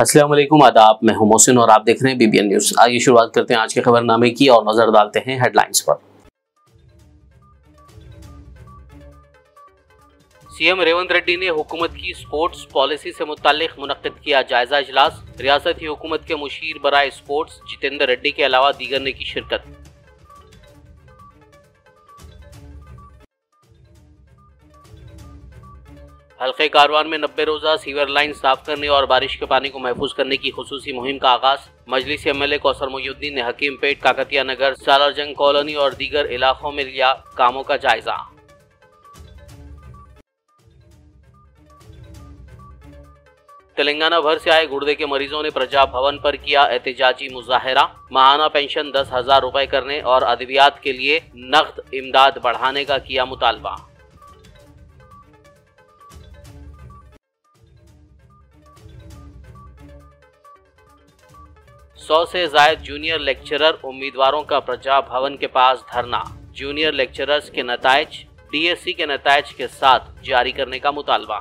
अस्सलाम वालेकुम, आदाब। मैं हूं मोहसिन और आप देख रहे हैं बीबीएन न्यूज। आइए शुरुआत करते हैं आज के खबरनामे की और नजर डालते हैं हेडलाइंस पर। सीएम रेवंत रेड्डी ने हुकूमत की स्पोर्ट्स पॉलिसी से मुताल्लिक मुनक्किद किया जायजा इजलास। रियासती हुकूमत के मुशीर बराए स्पोर्ट्स जितेंद्र रेड्डी के अलावा दीगर ने की शिरकत। हल्के कारवान में 90 रोजा सीवर लाइन साफ करने और बारिश के पानी को महफूज करने की खुसूसी मुहिम का आगाज। मजलिस एमएलए कौसर मोइनुद्दीन ने हकीमपेट, काकतिया नगर, सालारजंग कॉलोनी और दीगर इलाकों में लिया कामों का जायजा। तेलंगाना भर से आए गुर्दे के मरीजों ने प्रजा भवन पर किया एहतजाजी मुजाहरा। माहाना पेंशन 10,000 रुपए करने और अद्वियात के लिए नकद इमदाद बढ़ाने का किया मुतालबा। सौ से ज्यादा जूनियर लेक्चरर उम्मीदवारों का प्रजा भवन के पास धरना। जूनियर लेक्चरर्स के नतायज डीएससी के नतायज के साथ जारी करने का मुतालबा।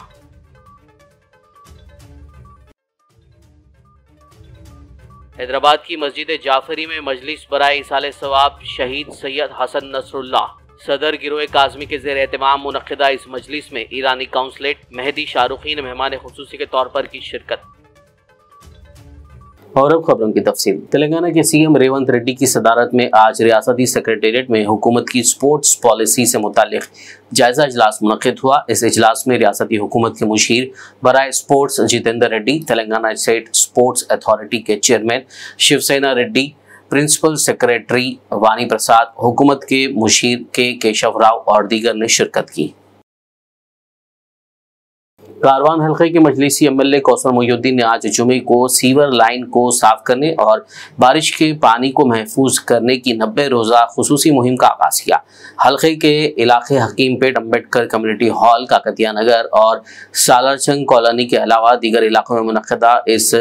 हैदराबाद की मस्जिद जाफरी में मजलिस बराए इसाले सवाब शहीद सैयद हसन नसरुल्लाह सदर गिरोह काज़मी के ज़ेर एहतमाम मुनक्किदा इस मजलिस में ईरानी काउंसलेट मेहदी शाहरुखी ने मेहमान खुसूसी के तौर पर की शिरकत। और अब खबरों की तफसील। तेलंगाना के सीएम रेवंत रेड्डी की सदारत में आज रियासती सेक्रेटेरिएट में हुकूमत की स्पोर्ट्स पॉलिसी से मुताल्लिक जायजा इजलास मुनक्किद हुआ। इस इजलास में रियासती हुकूमत के मुशीर बराए sports Jitendra Reddy, Telangana state sports authority के chairman Shivasena Reddy, principal secretary Vani Prasad, हुकूमत के मुशीर के केशव राव और दीगर ने शिरकत की। कारवान हल्के के मजलिसी एमएलए कौसर मोइनुद्दीन ने आज जुमे को सीवर लाइन को साफ करने और बारिश के पानी को महफूज करने की 90 रोजा खुसूसी मुहिम का आगाज किया। हल्के के इलाके हकीमपेट, अम्बेडकर कम्युनिटी हॉल, काकतिया नगर और सालारजंग कॉलोनी के अलावा दीगर इलाकों में मुनक्किदा इस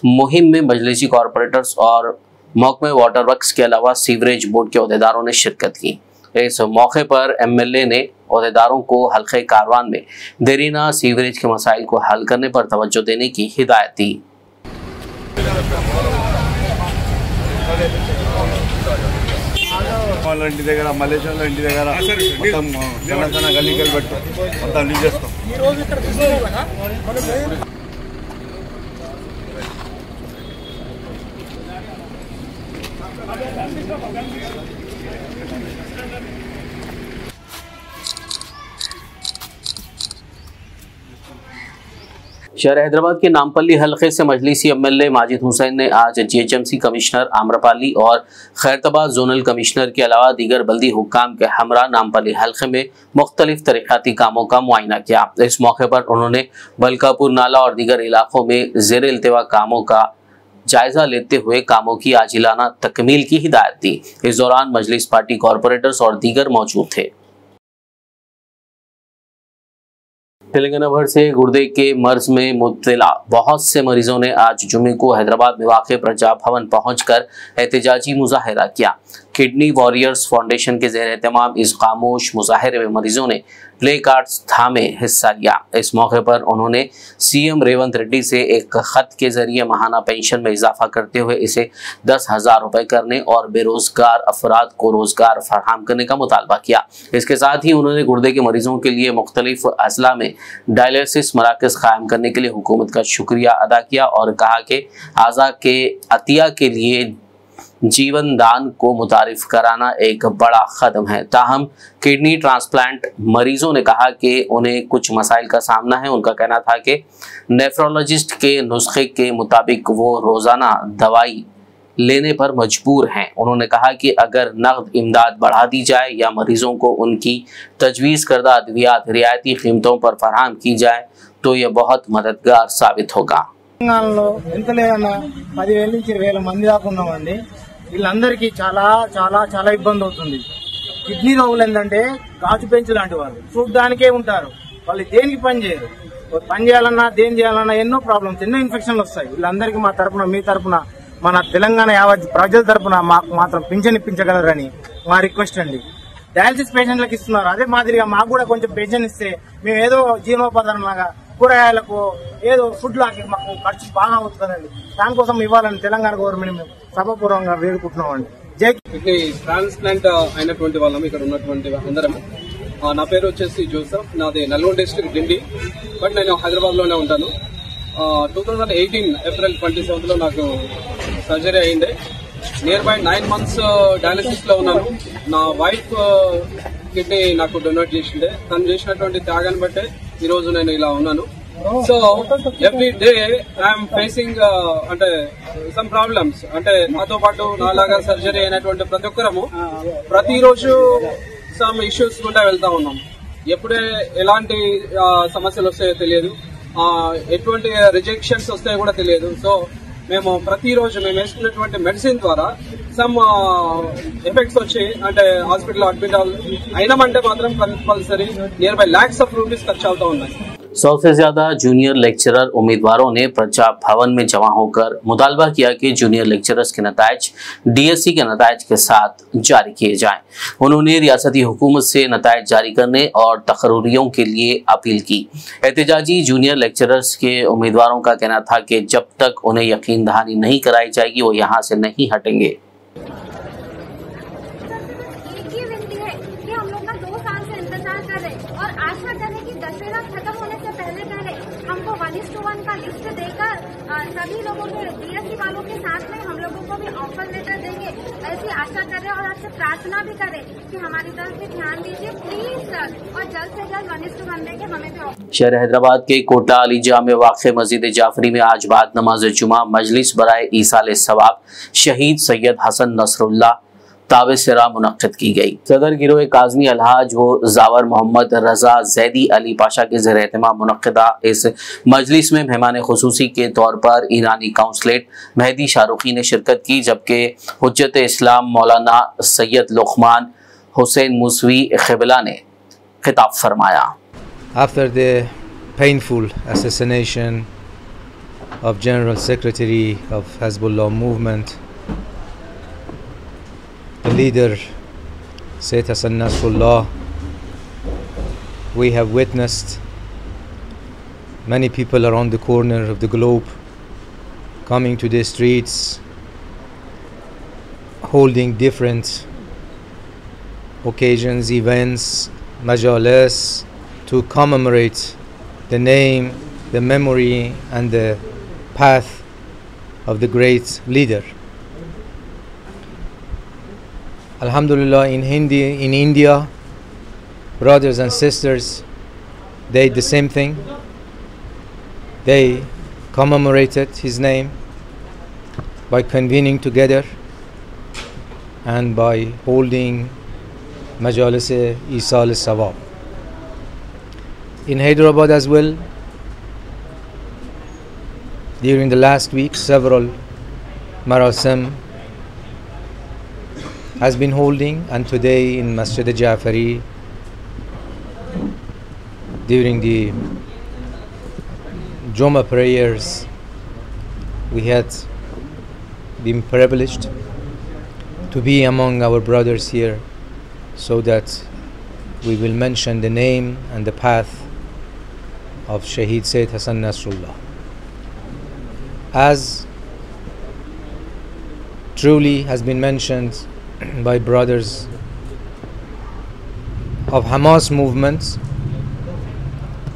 मुहिम में मजलिसी कॉरपोरेटर्स और महकमे वाटर वर्क्स के अलावा सीवरेज बोर्ड के अहदेदारों ने शिरकत की। इस मौके पर एमएलए ने अहदेदारों को हल्के कारवान में देरीना सीवरेज के मसाइल को हल करने पर तवज्जो देने की हिदायत दी। शहर हैदराबाद के नामपल्ली हल्के से मजलिसी एमएलए माजिद हुसैन ने आज जीएचएमसी कमिश्नर आम्रपाली और खैरताबाद जोनल कमिश्नर के अलावा दीगर बल्दी हुक्काम के हमरा नामपल्ली हल्के में मुख्तलिफ तरक्याती कामों का मुआयना किया। इस मौके पर उन्होंने बलकापुर नाला और दीगर इलाकों में ज़ेर इल्तिवा कामों का जायजा लेते हुए कामों की आजिलाना तकमील की हिदायत दी। इस दौरान मजलिस पार्टी कॉरपोरेटर्स और दीगर मौजूद थे। तेलंगाना भर से गुर्दे के मर्ज में मुब्तला बहुत से मरीजों ने आज जुमे को हैदराबाद में वाक़ प्रजा भवन पहुंचकर एहतजाजी मुजाहरा किया। किडनी वॉरियर्स फाउंडेशन के ज़ेर एहतमाम इस खामोश मुजाहरे में मरीजों ने प्ले कार्ड्स थामे हिस्सा लिया। इस मौके पर उन्होंने सीएम रेवंत रेड्डी से एक खत के जरिए माहाना पेंशन में इजाफा करते हुए इसे 10,000 रुपए करने और बेरोजगार अफराद को रोजगार फराहम करने का मुतालबा किया। इसके साथ ही उन्होंने गुर्दे के मरीजों के लिए मुख्तलिफ अजला में डायलिसिस मराकज कायम करने के लिए हुकूमत का शुक्रिया अदा किया और कहा कि आज़ा के अतिया के लिए जीवन दान को मुतारिफ कराना एक बड़ा कदम है। ताहम किडनी ट्रांसप्लांट मरीजों ने कहा कि उन्हें कुछ मसाइल का सामना है। उनका कहना था कि नेफ्रोलॉजिस्ट के नुस्खे के मुताबिक वो रोज़ाना दवाई लेने पर मजबूर हैं। उन्होंने कहा कि अगर नकद इमदाद बढ़ा दी जाए या मरीजों को उनकी तजवीज़ करदा अद्वियात रियायती कीमतों पर फराहम की जाए तो यह बहुत मददगार साबित होगा। వీళ్ళందరికీ చాలా చాలా చాలా ఇబ్బంది అవుతుంది। కిడ్నీ రోగులు ఏంటంటే గాజు పెంచు లాంటి వాళ్ళు చూడడానికే ఉంటారు, వాళ్ళు దేనికి పని చేయరు। పని చేయాలన్నా దేని చేయాలన్నా ఎన్నో ప్రాబ్లమ్స్, ఎన్నో ఇన్ఫెక్షన్లు వస్తాయి। వీళ్ళందరికీ మా తరపున, మీ తరపున, మన తెలంగాణ యావత్ ప్రజల తరపున మాకు మాత్రం పింఛన్ ఇప్పించగలరని మా రిక్వెస్ట్ అండి। డయాలసిస్ పేషెంట్లకు ఇస్తున్నారు, అదే మాదిరిగా మాకు కూడా కొంచెం పెన్షన్ ఇస్తే మేము ఏదో జీవనోపాధి లాగా కూరగాయలకు ఏదో ఫుడ్ లాకి మాకు ఖర్చు బాగా అవుతుందండి. దానికోసం ఇవ్వాలని తెలంగాణ గవర్నమెంట్ మేము సభాపూర్వకంగా వేడుకుంటున్నామండి. జై ఇది ట్రాన్స్ప్లాంట్ అయినటువంటి వాళ్ళం ఇక్కడ ఉన్నటువంటి అందరం. నా పేరు వచ్చేసి జోసఫ్, నాది నల్గొండ డిస్ట్రిక్ట్ డిండి, బట్ నేను హైదరాబాద్ లోనే ఉంటాను. 2018 ఏప్రిల్ 27 లో నాకు సర్జరీ అయింది. నియర్ బై 9 months డయాలసిస్ లో ఉన్నాను. నా వైఫ్ కిడ్నీ నాకు డొనేట్ చేసిండే. తను చేసినటువంటి త్యాగాన్ని బట్టే ఈ రోజు నేను ఇలా ఉన్నాను. So every day I'm facing అంటే సమ్ ప్రాబ్లమ్స్. అంటే నాతో పాటు నాలాగా సర్జరీ అయినటువంటి ప్రతి ఒక్కరము ప్రతిరోజు సమ్ ఇష్యూస్ గుండా వెళ్తా ఉన్నాం. ఎప్పుడే ఎలాంటి సమస్యలు వస్తాయో తెలియదు, ఎటువంటి రిజెక్షన్స్ వస్తాయో కూడా తెలియదు. సో మేము ప్రతిరోజు మేము వేసుకున్నటువంటి మెడిసిన్ ద్వారా సమ్ ఎఫెక్ట్స్ వచ్చి అంటే హాస్పిటల్ అడ్మిట్ అయినామంటే మాత్రం compulsory near by lakhs of rupees ఖర్చు అవుతా ఉన్నాయి. 100 से ज्यादा जूनियर लेक्चरर उम्मीदवारों ने प्रजा भवन में जमा होकर मुतालबा किया कि जूनियर लेक्चरर्स के नतायज डीएससी के नतायज के साथ जारी किए जाएं। उन्होंने रियासती हुकूमत से नतायज जारी करने और तकर्रियों के लिए अपील की। एहतजाजी जूनियर लेक्चरर्स के उम्मीदवारों का कहना था कि जब तक उन्हें यकीन दहानी नहीं कराई जाएगी वो यहाँ से नहीं हटेंगे। और आशा करें कि दशहरा खत्म होने से पहले हमको 1:1 का लिस्ट देकर सभी लोगों के डीएससी वालों के साथ में हम लोगों को भी ऑफर लेटर देंगे, ऐसी आशा करें और आपसे प्रार्थना भी करें कि हमारी तरफ से ध्यान दीजिए प्लीज सर, और जल्द से जल्द 1:1 देंगे हमें भी ऑफर। शहर हैदराबाद के कोटला अली जाम में वाक़ मस्जिद जाफरी में आज बाद नमाज जुमा मजलिस बराए ईसाल सवाब शहीद सैयद हसन नसरुल्लाह ताबे-सिरा मुनक्किद की गई। सदर गिरोह काज़मी अलहाज व जावर मोहम्मद रजा जैदी अली पाशा के ज़ेर एहतमाम मुनक्किदा इस मजलिस में मेहमान खुसूसी के तौर पर ईरानी काउंसलेट मेहदी शाहरुखी ने शिरकत की, जबकि हुज्जत इस्लाम मौलाना सैयद लुक़मान हुसैन मूसवी क़िबला ने खिताब फरमाया। After the painful assassination of General Secretary of Hezbollah movement, the leader Sayyid Hassan Nasrullah, we have witnessed many people around the corner of the globe coming to the streets, holding different occasions, events, majalis to commemorate the name, the memory and the path of the great leader. Alhamdulillah, in India, brothers and sisters, they did the same thing. They commemorated his name by convening together and by holding majalis Isal Sawab. In Hyderabad as well, during the last week, several marasim has been holding, and today in Masjid Jafari during the Jummah prayers we had been privileged to be among our brothers here, so that we will mention the name and the path of Shaheed Sayyid Hassan Nasrullah. As truly has been mentioned by brothers of Hamas movements,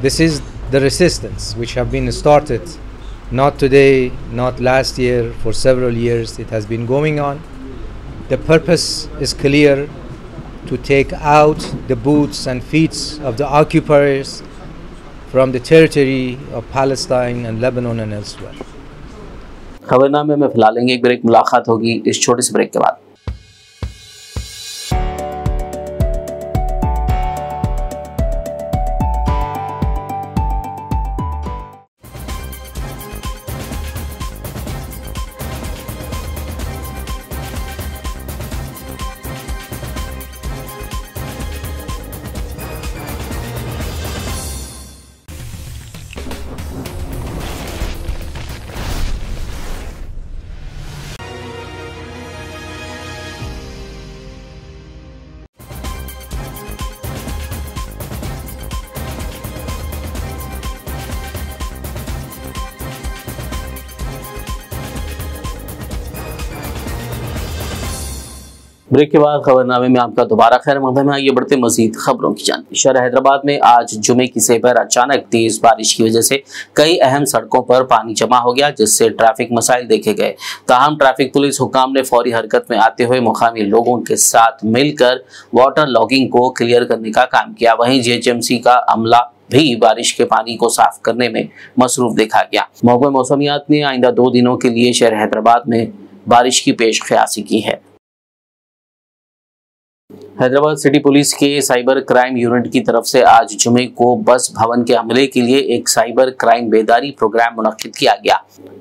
This is the resistance which have been started not today, not last year, for several years. It has been going on. The purpose is clear: to take out the boots and feet of the occupiers from the territory of Palestine and Lebanon and elsewhere. खबरनामे में फिलहाल लेंगे एक break, मुलाकात होगी इस छोटे से break के बाद। ब्रेक के बाद खबरनामे में आपका दोबारा खैर मकदम है। आइए बढ़ते मजीद खबरों की जानकारी। शहर हैदराबाद में आज जुमे की सवेर अचानक तेज बारिश की वजह से कई अहम सड़कों पर पानी जमा हो गया, जिससे ट्रैफिक मसाइल देखे गए। ताहम ट्रैफिक पुलिस हुकाम ने फौरी हरकत में आते हुए मुकामी लोगों के साथ मिलकर वाटर लॉगिंग को क्लियर करने का काम किया। वहीं जीएचएमसी का अमला भी बारिश के पानी को साफ करने में मसरूफ देखा गया। महकमा मौसमियात ने आइंदा 2 दिनों के लिए शहर हैदराबाद में बारिश की पेशकयासी की है। हैदराबाद सिटी पुलिस के साइबर क्राइम यूनिट की तरफ से आज जुमे को बस भवन के हमले के लिए एक साइबर क्राइम बेदारी प्रोग्राम मुनक्किद किया गया।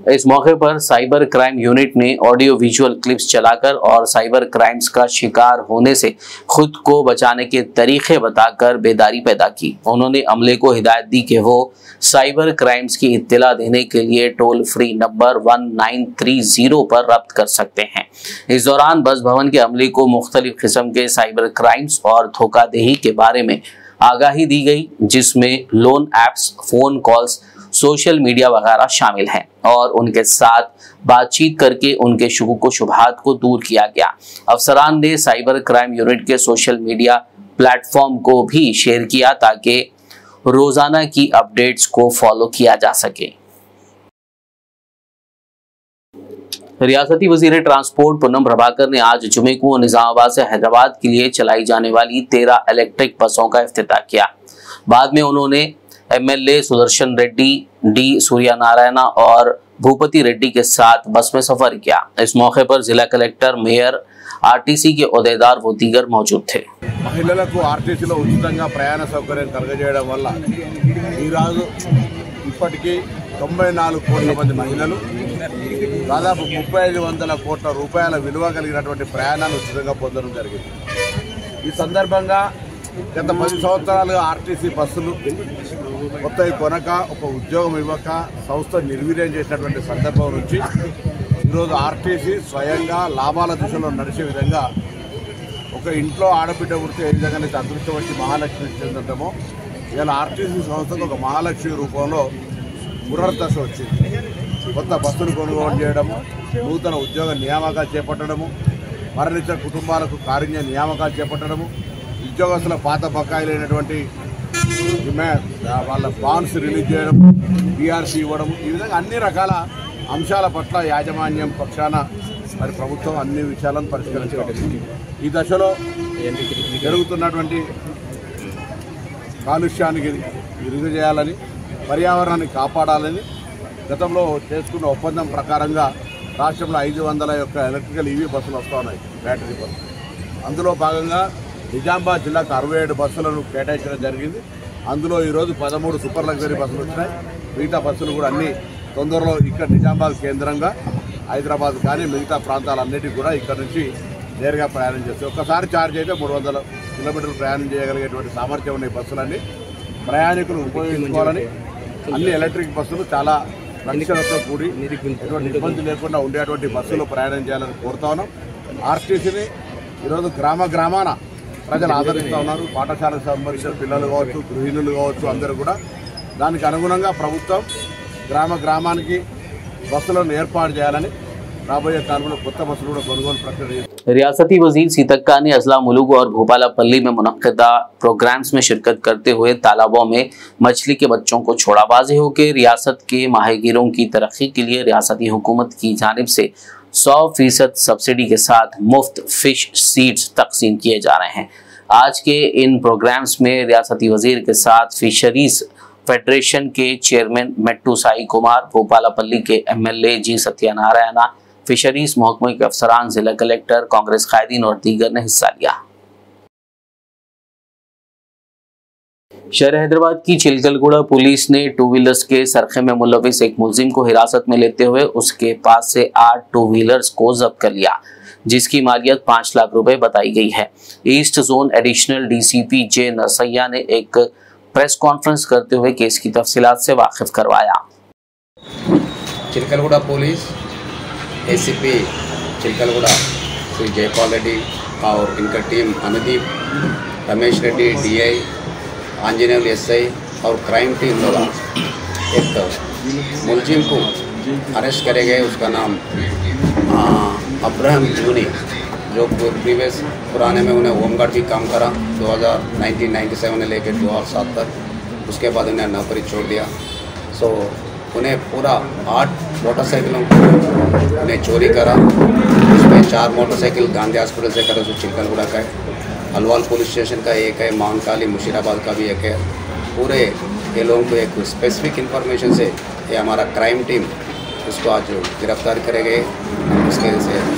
इस मौके पर साइबर क्राइम यूनिट ने ऑडियो विजुअल क्लिप्स चलाकर और साइबर क्राइम्स का शिकार होने से खुद को बचाने के तरीके बताकर बेदारी पैदा की। उन्होंने अमले को हिदायत दी कि वो साइबर क्राइम्स की इत्तला देने के लिए टोल फ्री नंबर 1930 पर रब्त कर सकते हैं। इस दौरान बस भवन के अमले को मुख्तलिफ किस्म के साइबर क्राइम्स और धोखाधड़ी के बारे में आगाही दी गई, जिसमें loan apps, phone calls, social media वगैरह शामिल हैं और उनके साथ बातचीत करके उनके शुबुक व शुबहात को दूर किया गया। अफसरान ने साइबर क्राइम यूनिट के सोशल मीडिया प्लेटफॉर्म को भी शेयर किया ताकि रोजाना की अपडेट्स को फॉलो किया जा सके। रियासती वजीर ट्रांसपोर्ट पूनम प्रभाकर ने आज जुमे को निजामाबाद से हैदराबाद के लिए चलाई जाने वाली 13 इलेक्ट्रिक बसों का इफ्तिताह किया। बाद में उन्होंने एमएलए सुदर्शन रेड्डी, डी सूर्यनारायणा और भूपति रेड्डी के साथ बस में सफर किया। इस मौके पर जिला कलेक्टर, मेयर, आरटीसी के ओहदेदार व दीगर मौजूद थे। మహిళలకు ఆర్టీసీలో ఉచితంగా ప్రయాణ సౌకర్యం కలగజేయడం వల్ల ఈరోజు ఇప్పటికీ 94 కోట్ల మంది మహిళలు దాదాపు 3500 కోట్ల రూపాయల విలువ కలిగినటువంటి ప్రయాణాన్ని ఉచితంగా పొందడం జరిగింది। ఈ సందర్భంగా గత 10 సంవత్సరాలుగా ఆర్టీసీ బస్సులు కొత్తవి కొనక ఒక ఉద్యోగం ఇవ్వక సంస్థ నిర్వీర్యం చేసినటువంటి సందర్భం నుంచి ఈరోజు ఆర్టీసీ స్వయంగా లాభాల దిశలో నడిచే విధంగా ఒక ఇంట్లో ఆడబిడ్డ పుడితే ఏ విధంగా అదృష్టం వచ్చి మహాలక్ష్మి చెందటమో ఇలా ఆర్టీసీ సంస్థకు ఒక మహాలక్ష్మి రూపంలో పునర్దశ వచ్చింది। కొత్త బస్సులు కొనుగోలు చేయడము, నూతన ఉద్యోగ నియామకాలు చేపట్టడము, మరణించిన కుటుంబాలకు కారుణ్య నియామకాలు చేపట్టడము, ఉద్యోగస్తుల పాత బకాయిలైనటువంటి వాళ్ళ బాండ్స్ రిలీజ్ చేయడం, బీఆర్సీ ఇవ్వడం, ఈ విధంగా అన్ని రకాల అంశాల పట్ల యాజమాన్యం పక్షాన మరి ప్రభుత్వం అన్ని విషయాలను పరిష్కరించబడింది। ఈ దశలో జరుగుతున్నటువంటి కాలుష్యానికి ఇరుగు చేయాలని, పర్యావరణాన్ని కాపాడాలని గతంలో చేసుకున్న ఒప్పందం ప్రకారంగా రాష్ట్రంలో 500 యొక్క ఎలక్ట్రికల్ ఈవీ బస్సులు వస్తూ ఉన్నాయి, బ్యాటరీ బస్సులు। అందులో భాగంగా నిజామాబాద్ జిల్లాకు 67 బస్సులను కేటాయించడం జరిగింది। అందులో ఈరోజు 13 సూపర్ లగ్జరీ బస్సులు వచ్చినాయి। మిగతా బస్సులు కూడా అన్ని తొందరలో ఇక్కడ నిజామాబాద్ కేంద్రంగా హైదరాబాద్ కానీ మిగతా ప్రాంతాలన్నిటికీ కూడా ఇక్కడ నుంచి నేరుగా ప్రయాణం చేస్తాయి। ఒక్కసారి ఛార్జ్ అయితే 300 కిలోమీటర్లు ప్రయాణం చేయగలిగేటువంటి సామర్థ్యం ఉన్న ఈ బస్సులన్నీ ప్రయాణికులు ఉపయోగించుకోవాలని, అన్ని ఎలక్ట్రిక్ బస్సులు చాలా రక్షణతో కూడి ఎటువంటి ఇబ్బంది లేకుండా ఉండేటువంటి బస్సులు ప్రయాణం చేయాలని కోరుతా ఉన్నాం। ఆర్టీసీని ఈరోజు గ్రామాన ప్రజలు ఆదరిస్తూ ఉన్నారు। పాఠశాలకు సంబంధించిన పిల్లలు కావచ్చు, గృహిణులు కావచ్చు, అందరూ కూడా దానికి అనుగుణంగా ప్రభుత్వం గ్రామానికి బస్సులను ఏర్పాటు చేయాలని రాబోయే కాలంలో కొత్త బస్సులు కూడా కొనుగోలు ప్రక్రియ। रियासती वजीर सीतक्का ने अजला मुलुगु और भोपालापल्ली में मुनक्किदा प्रोग्राम्स में शिरकत करते हुए तालाबों में मछली के बच्चों को छोड़ा। वाज़ेह हो कि रियासत के माहिगीरों की तरक्की के लिए रियासती हुकूमत की जानिब से 100% सब्सिडी के साथ मुफ्त फिश सीड्स तकसीम किए जा रहे हैं। आज के इन प्रोग्राम्स में रियासती वजीर के साथ फिशरीज फेडरेशन के चेयरमैन मेट्टू साई कुमार, भोपालापल्ली के एमएलए जी सत्यनारायणा, फिशरीज महकमे के अफसरान, जिला कलेक्टर, कांग्रेस कायदीन और दीगर ने हिस्सा लिया। शहर हैदराबाद की चिलकलगुड़ा पुलिस ने 2 व्हीलर्स के सरखे में मुलविस एक मुलजिम को हिरासत में लेते हुए उसके पास से 8 2 व्हीलर्स को जब्त कर लिया, जिसकी मालियत 5 लाख रुपए बताई गई है। ईस्ट जोन एडिशनल डीसीपी जे नरसैया ने एक प्रेस कॉन्फ्रेंस करते हुए केस की तफसीलात से वाकिफ करवाया। चिलकलगुड़ा पुलिस एसीपी चिलकलगुड़ा श्री जयपाल रेड्डी और इनका team Anudeep, Ramesh Reddy DI, Anjaneya SI और क्राइम टीम द्वारा एक मुलजिम को अरेस्ट करे गए। उसका नाम अब्राहम जूनी जो प्रीवियस पुराने में उन्हें होमगार्ड भी काम करा 1997 से लेकर 2007 तक। उसके बाद उन्हें नौकरी छोड़ दिया। सो उन्हें पूरा 8 मोटरसाइकिलों को उन्हें चोरी करा। उसमें 4 मोटरसाइकिल गांधी हॉस्पिटल से करा, जो चिलकलगुड़ा का है, अलवाल पुलिस स्टेशन का एक है, माउंटकाली मुशीराबाद का भी एक है। पूरे ये लोगों को एक स्पेसिफिक इन्फॉर्मेशन से ये हमारा क्राइम टीम उसको आज गिरफ्तार करे गए। उसके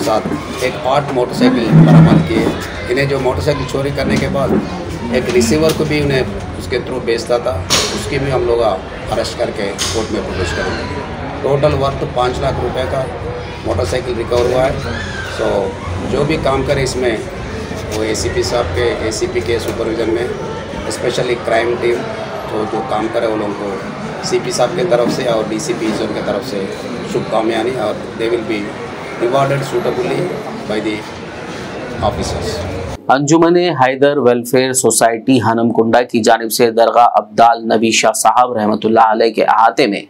साथ एक 8 मोटरसाइकिल बरामद किए। इन्हें जो मोटरसाइकिल चोरी करने के बाद एक रिसीवर को भी उन्हें उसके थ्रू बेचता था, उसकी भी हम लोग अरेस्ट करके कोर्ट में प्रोड्यूस करेंगे। टोटल वर्थ 5 लाख रुपए का मोटरसाइकिल रिकवर हुआ है। सो जो भी काम करे इसमें वो एसीपी साहब के एसीपी के सुपरविजन में स्पेशली क्राइम टीम तो जो काम करे वो लोगों को सीपी साहब की तरफ से और डीसीपी जोन की तरफ से शुभकामनाएं, और they will be rewarded suitably by the officers. Anjuman Haider welfare society Hanamkonda की जानिब से दरगाह अब्दाल नबी शाह साहब रहमतुल्लाह अलैह के अहाते में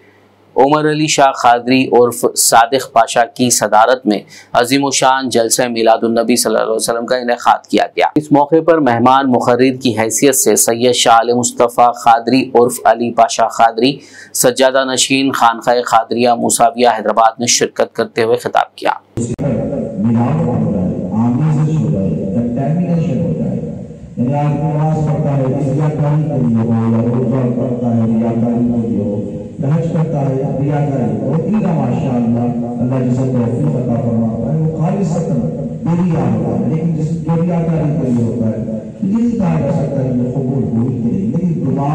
उमर अली शाह खादरी उर्फ सादिक पाशा की सदारत में अजीम शान जलसा मिलादुन्नबी सल्लल्लाहु अलैहि वसल्लम का इनेकाद किया गया। इस मौके पर मेहमान मुखर्रिर की हैसियत से सैयद शाह अली मुस्तफ़ा खादरी उर्फ अली पाशा खादरी सज्जादा नशीन खानकाह खादरिया मुसाविया हैदराबाद ने शिरकत करते हुए खिताब किया। हज करता है या रियाकारी और ईदा माशाअल्लाह अल्लाह जिसे तौफीक अता फरमाता है वो खालिसतन बेरिया होता है, लेकिन जिस जो रियाकारी के लिए होता है ये कहा जा सकता है ये कबूल हुई कि नहीं, लेकिन दुआ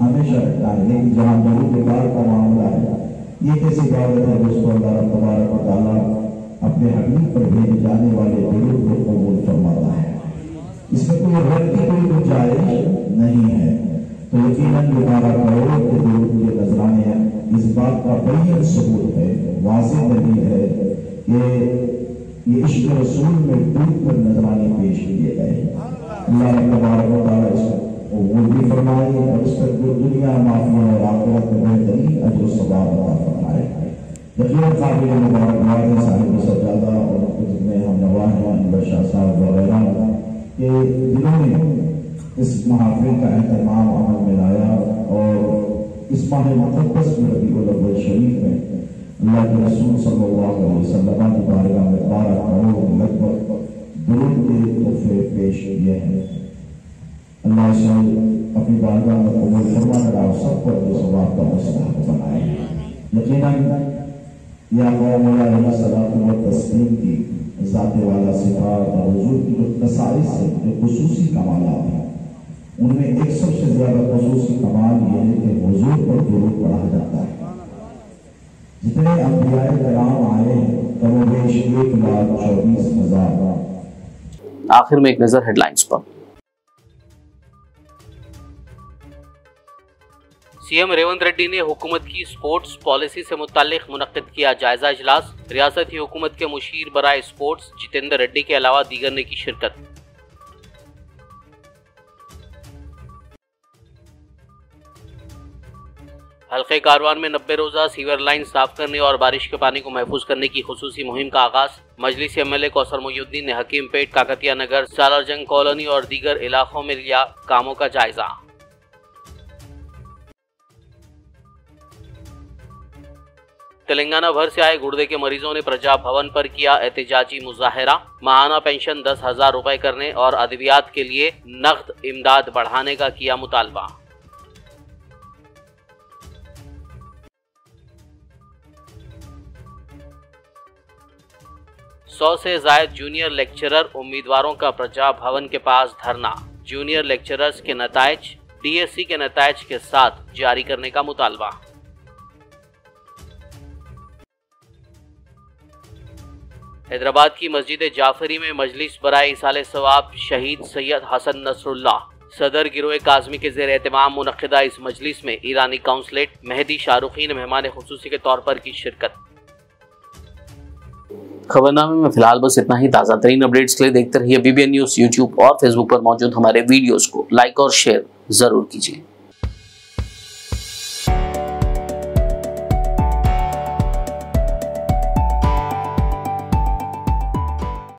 हमेशा रखता है। लेकिन जहाँ दरूद का मामला है ये कैसी इबादत है जिसको अल्लाह तबारक व तआला अपने हबीब पर भेजे जाने वाले दरूद को कबूल फरमाता है। इसमें कोई रद्द की कोई गुंजाइश नहीं है। तो यकीनन मुबारक करो कि दरूद के नजराने इस बात का बैयन सबूत है, वाज़ेह दलील है कि ये इश्क रसूल में डूब कर नजराने पेश किए गए। अल्लाह तबारक व तआला इसको वो भी फरमाए और इस पर दुनिया माफी और आखिरत में बेहतरीन अजर सवाब अता फरमाए। यकीनन काबिल मुबारकबाद है साहिब सज्जादा और जितने हम नवाह हैं अनवर शाह साहब वगैरह के दिलों में इस महफिल का एहतमाम अमल में लाया और इस माह मुक़द्दस में रबीउल अव्वल शरीफ में अल्लाह के रसूल सल्लल्लाहु अलैहि वसल्लम की बारगाह में 12 करोड़ लगभग दुरूद के तोहफे पेश किए हैं। अल्लाह से अपनी बारगाह में कबूल फरमाने और सबको अपने सवाब का मुस्तहक़ बनाए। यकीनन या कौम अलैहिस्सलातु व तस्लीम की ज़ाते वाला सिफात और हुजूर की जो खसाइस है, जो खुसूसी कमालात हैं, उनमें एक सबसे ज्यादा खुसूसी कमाल ये है कि हुजूर पर दुरूद पढ़ा जाता है। जितने अंबियाए किराम आए हैं कमोबेश 1,24,000। आखिर में एक नजर हेडलाइंस पर। सीएम रेवंत रेड्डी ने हुकूमत की स्पोर्ट्स पॉलिसी से मुताल्लिक मुनक्किद किया जायजा इजलास। रियासती हुकूमत के मुशीर बराए स्पोर्ट्स जितेंद्र रेड्डी के अलावा दीगर ने की शिरकत। हल्के कारवान में 90 रोजा सीवर लाइन साफ करने और बारिश के पानी को महफूज करने की खुसूसी मुहिम का आगाज। मजलिस एमएलए कौसर मोइनुद्दीन ने हकीमपेट, काकतिया नगर, सालारजंग कॉलोनी और दीगर इलाकों में लिया कामों का जायजा। तेलंगाना भर से आए गुर्दे के मरीजों ने प्रजा भवन पर किया एहतजाजी मुजाहरा। माहाना पेंशन 10,000 रुपए करने और अद्वियात के लिए नकद इमदाद बढ़ाने का किया मुतालबा। सौ से जायद जूनियर लेक्चरर उम्मीदवारों का प्रजा भवन के पास धरना। जूनियर लेक्चरर्स के नतायज डीएससी के नतायज के साथ जारी करने का मुतालबा। हैदराबाद की मस्जिद जाफरी में मजलिस बराए इसाले सवाब शहीद सैयद हसन नसरुल्लाह सदर गिरोह काज़मी के ज़ेर एहतमाम मुनक्किदा इस मजलिस में ईरानी काउंसलेट मेहदी शाहरुखी ने मेहमान खुसूसी के तौर पर की शिरकत। खबरनामे में फिलहाल बस इतना ही। ताज़ा तरीन अपडेट्स के लिए देखते रहिए BBN न्यूज़। यूट्यूब और फेसबुक पर मौजूद हमारे वीडियोस को लाइक और शेयर जरूर कीजिए।